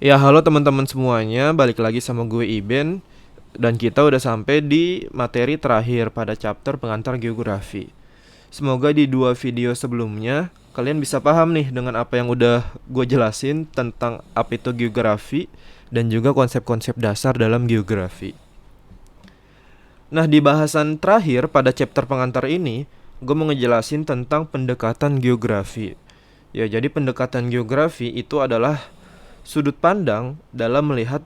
Ya, halo teman-teman semuanya, balik lagi sama gue Iben dan kita udah sampai di materi terakhir pada chapter pengantar geografi. Semoga di dua video sebelumnya kalian bisa paham nih dengan apa yang udah gue jelasin tentang apa itu geografi dan juga konsep-konsep dasar dalam geografi. Nah, di bahasan terakhir pada chapter pengantar ini, gue mau ngejelasin tentang pendekatan geografi. Ya, jadi pendekatan geografi itu adalah sudut pandang dalam melihat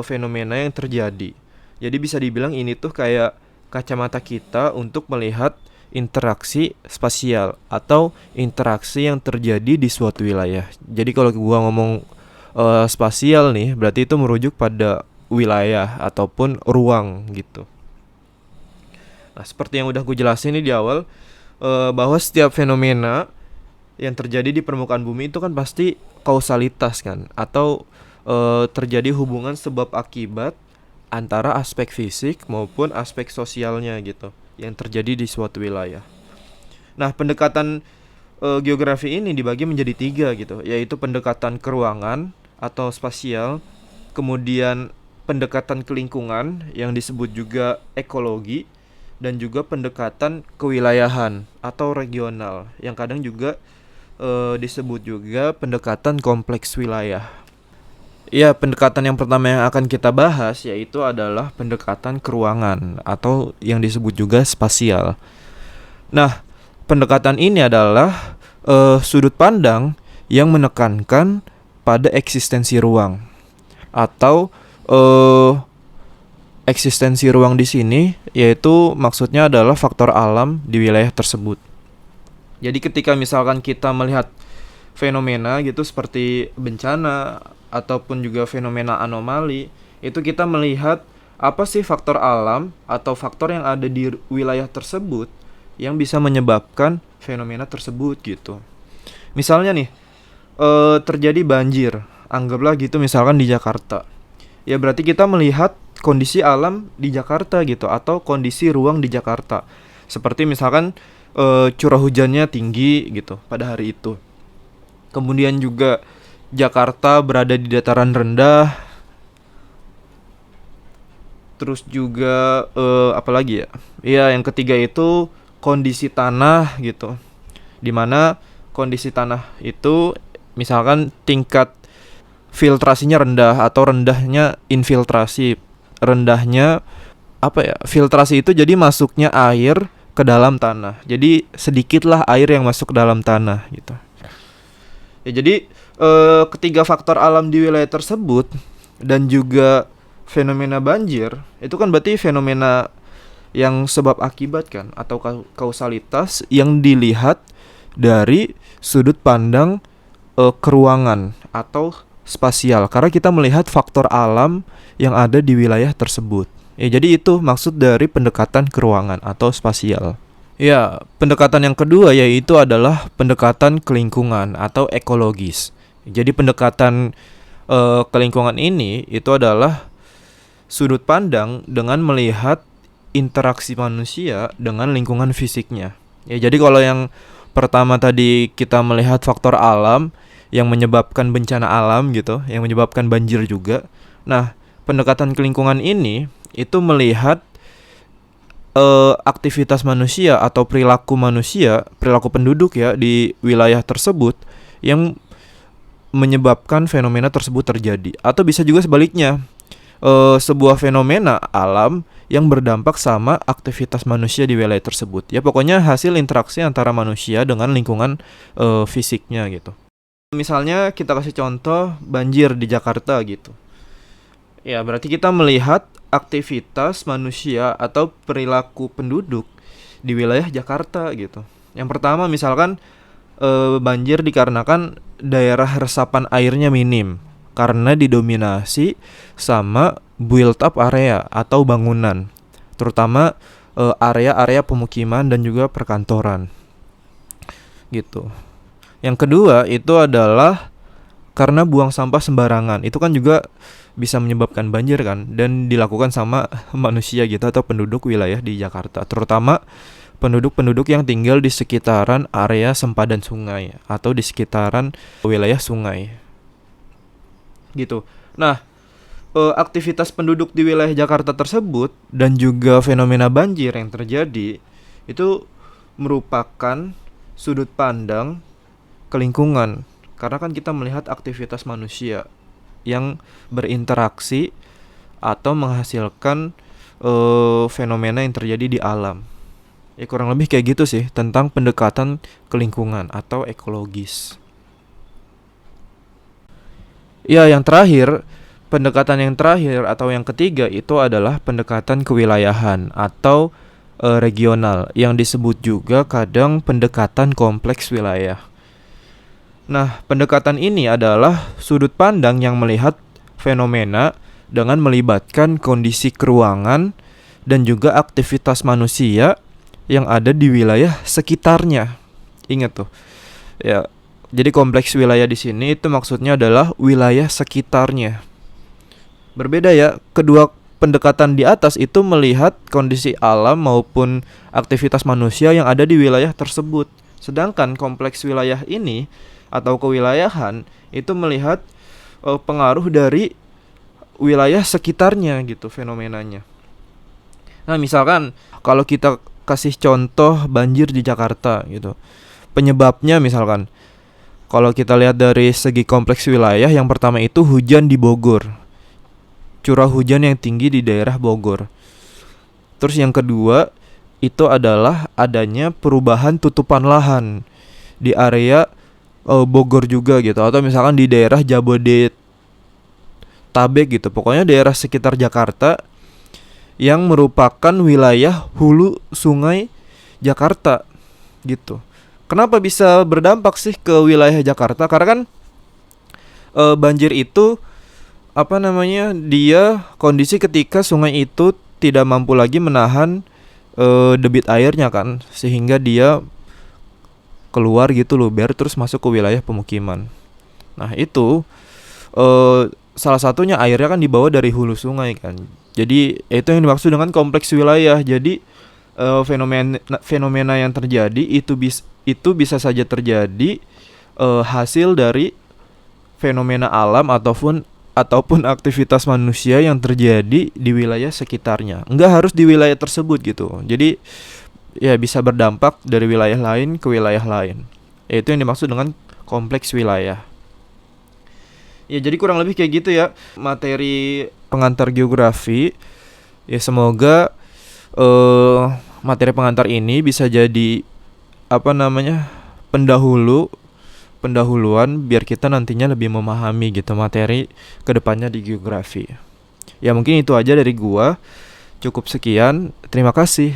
fenomena yang terjadi. Jadi bisa dibilang ini tuh kayak kacamata kita untuk melihat interaksi spasial atau interaksi yang terjadi di suatu wilayah. Jadi kalau gua ngomong spasial nih, berarti itu merujuk pada wilayah ataupun ruang gitu. Nah, seperti yang udah gue jelasin nih di awal, bahwa setiap fenomena yang terjadi di permukaan bumi itu kan pasti kausalitas kan, atau terjadi hubungan sebab akibat antara aspek fisik maupun aspek sosialnya gitu yang terjadi di suatu wilayah. Nah, pendekatan geografi ini dibagi menjadi tiga gitu, yaitu pendekatan keruangan atau spasial, kemudian pendekatan kelingkungan yang disebut juga ekologi, dan juga pendekatan kewilayahan atau regional yang kadang juga disebut juga pendekatan kompleks wilayah. Ya, pendekatan yang pertama yang akan kita bahas yaitu adalah pendekatan keruangan atau yang disebut juga spasial. Nah, pendekatan ini adalah sudut pandang yang menekankan pada eksistensi ruang atau eksistensi ruang di sini yaitu maksudnya adalah faktor alam di wilayah tersebut. Jadi ketika misalkan kita melihat fenomena gitu seperti bencana ataupun juga fenomena anomali, itu kita melihat apa sih faktor alam atau faktor yang ada di wilayah tersebut yang bisa menyebabkan fenomena tersebut gitu. Misalnya nih, terjadi banjir, anggaplah gitu misalkan di Jakarta. Ya berarti kita melihat kondisi alam di Jakarta gitu atau kondisi ruang di Jakarta. Seperti misalkan curah hujannya tinggi gitu pada hari itu. Kemudian juga Jakarta berada di dataran rendah. Terus juga apa lagi ya? Iya, yang ketiga itu kondisi tanah gitu. Dimana kondisi tanah itu misalkan tingkat filtrasinya rendah atau rendahnya infiltrasi. Rendahnya apa ya? Filtrasi itu jadi masuknya air ke dalam tanah. Jadi sedikitlah air yang masuk ke dalam tanah gitu. Ya jadi ketiga faktor alam di wilayah tersebut dan juga fenomena banjir itu kan berarti fenomena yang sebab akibat kan atau kausalitas yang dilihat dari sudut pandang keruangan atau spasial karena kita melihat faktor alam yang ada di wilayah tersebut. Ya, jadi itu maksud dari pendekatan keruangan atau spasial. Ya, pendekatan yang kedua yaitu adalah pendekatan kelingkungan atau ekologis. Jadi pendekatan kelingkungan ini itu adalah sudut pandang dengan melihat interaksi manusia dengan lingkungan fisiknya. Ya, jadi kalau yang pertama tadi kita melihat faktor alam yang menyebabkan bencana alam gitu, yang menyebabkan banjir juga. Nah, pendekatan kelingkungan ini itu melihat aktivitas manusia atau perilaku manusia, perilaku penduduk ya di wilayah tersebut yang menyebabkan fenomena tersebut terjadi. Atau bisa juga sebaliknya, sebuah fenomena alam yang berdampak sama aktivitas manusia di wilayah tersebut. Ya pokoknya hasil interaksi antara manusia dengan lingkungan fisiknya gitu. Misalnya kita kasih contoh banjir di Jakarta gitu. Ya berarti kita melihat aktivitas manusia atau perilaku penduduk di wilayah Jakarta gitu. Yang pertama misalkan banjir dikarenakan daerah resapan airnya minim karena didominasi sama built up area atau bangunan, terutama area-area pemukiman dan juga perkantoran gitu. Yang kedua itu adalah karena buang sampah sembarangan. Itu kan juga bisa menyebabkan banjir kan dan dilakukan sama manusia gitu atau penduduk wilayah di Jakarta, terutama penduduk-penduduk yang tinggal di sekitaran area sempadan sungai atau di sekitaran wilayah sungai. gitu. Nah, aktivitas penduduk di wilayah Jakarta tersebut dan juga fenomena banjir yang terjadi itu merupakan sudut pandang ke lingkungan, karena kan kita melihat aktivitas manusia yang berinteraksi atau menghasilkan fenomena yang terjadi di alam. Ya kurang lebih kayak gitu sih tentang pendekatan ke lingkungan atau ekologis. Ya, pendekatan yang terakhir atau yang ketiga itu adalah pendekatan kewilayahan atau regional yang disebut juga kadang pendekatan kompleks wilayah. Nah, pendekatan ini adalah sudut pandang yang melihat fenomena dengan melibatkan kondisi keruangan dan juga aktivitas manusia yang ada di wilayah sekitarnya. Ingat tuh. Ya, jadi kompleks wilayah di sini itu maksudnya adalah wilayah sekitarnya. Berbeda ya, kedua pendekatan di atas itu melihat kondisi alam maupun aktivitas manusia yang ada di wilayah tersebut. Sedangkan kompleks wilayah ini atau kewilayahan itu melihat pengaruh dari wilayah sekitarnya gitu fenomenanya. Nah, misalkan kalau kita kasih contoh banjir di Jakarta gitu. Penyebabnya misalkan kalau kita lihat dari segi kompleks wilayah, yang pertama itu hujan di Bogor. Curah hujan yang tinggi di daerah Bogor. Terus yang kedua itu adalah adanya perubahan tutupan lahan di area Bogor juga gitu, atau misalkan di daerah Jabodetabek gitu. Pokoknya daerah sekitar Jakarta yang merupakan wilayah hulu sungai Jakarta gitu. Kenapa bisa berdampak sih ke wilayah Jakarta? Karena kan banjir itu dia kondisi ketika sungai itu tidak mampu lagi menahan debit airnya kan, sehingga dia keluar gitu loh, biar terus masuk ke wilayah pemukiman. Nah itu salah satunya airnya kan dibawa dari hulu sungai kan. Jadi itu yang dimaksud dengan kompleks wilayah. Jadi fenomena yang terjadi itu bisa saja terjadi hasil dari fenomena alam ataupun aktivitas manusia yang terjadi di wilayah sekitarnya. Enggak harus di wilayah tersebut gitu. Jadi ya bisa berdampak dari wilayah lain ke wilayah lain. Itu yang dimaksud dengan kompleks wilayah. Ya jadi kurang lebih kayak gitu ya materi pengantar geografi. Ya semoga materi pengantar ini bisa jadi pendahuluan biar kita nantinya lebih memahami gitu materi kedepannya di geografi. Ya mungkin itu aja dari gua. Cukup sekian. Terima kasih.